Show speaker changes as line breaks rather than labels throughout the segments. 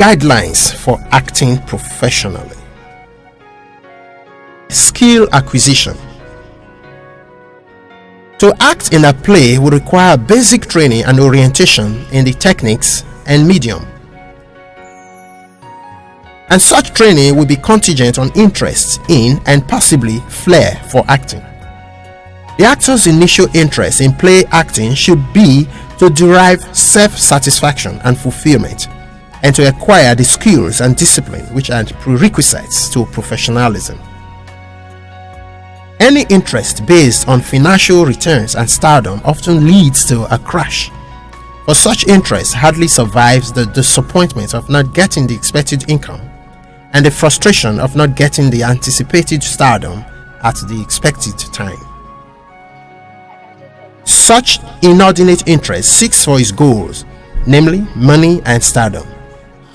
Guidelines for acting professionally. Skill acquisition. To act in a play will require basic training and orientation in the techniques and medium. And such training will be contingent on interest in and possibly flair for acting. The actor's initial interest in play acting should be to derive self-satisfaction and fulfillment, and to acquire the skills and discipline which are prerequisites to professionalism. Any interest based on financial returns and stardom often leads to a crash, for such interest hardly survives the disappointment of not getting the expected income and the frustration of not getting the anticipated stardom at the expected time. Such inordinate interest seeks for its goals, namely money and stardom,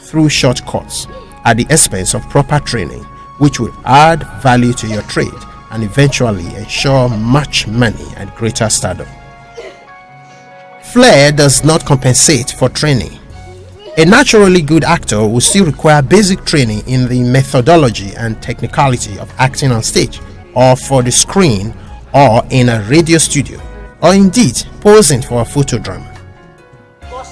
through shortcuts at the expense of proper training, which will add value to your trade and eventually ensure much money and greater stardom. Flair does not compensate for training. A naturally good actor will still require basic training in the methodology and technicality of acting on stage, or for the screen, or in a radio studio, or indeed posing for a photo drama.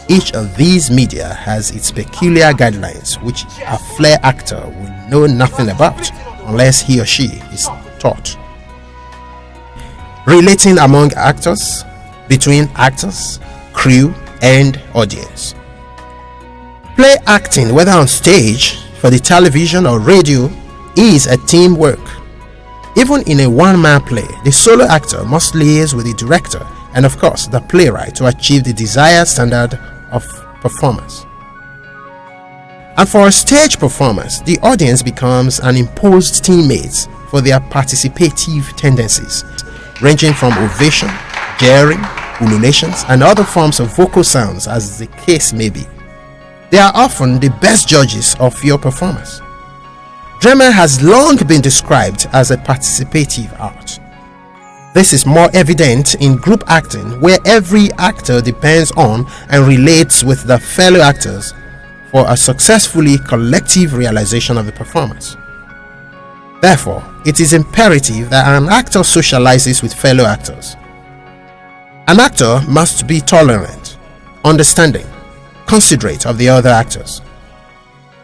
Each of these media has its peculiar guidelines which a flair actor will know nothing about unless he or she is taught. Relating among actors, between actors, crew, and audience. Play acting, whether on stage, for the television or radio, is a teamwork. Even in a one-man play, the solo actor must liaise with the director and of course the playwright to achieve the desired standard of performance. And for a stage performance, the audience becomes an imposed teammate for their participative tendencies, ranging from ovation, jeering, ululations, and other forms of vocal sounds as the case may be. They are often the best judges of your performance. Drama has long been described as a participative art. This is more evident in group acting, where every actor depends on and relates with the fellow actors for a successfully collective realization of the performance. Therefore, it is imperative that an actor socializes with fellow actors. An actor must be tolerant, understanding, considerate of the other actors.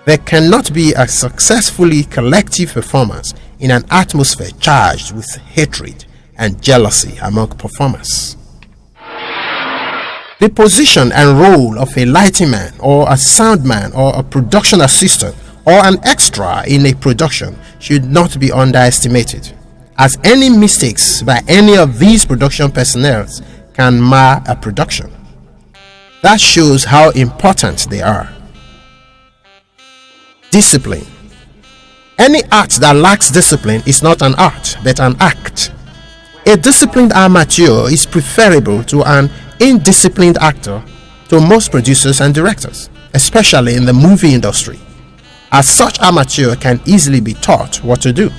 There cannot be a successfully collective performance in an atmosphere charged with hatred and jealousy among performers. The position and role of a lighting man or a sound man or a production assistant or an extra in a production should not be underestimated, as any mistakes by any of these production personnel can mar a production. That shows how important they are. Discipline. Any art that lacks discipline is not an art, but an act. A disciplined amateur is preferable to an indisciplined actor to most producers and directors, especially in the movie industry, as such amateur can easily be taught what to do.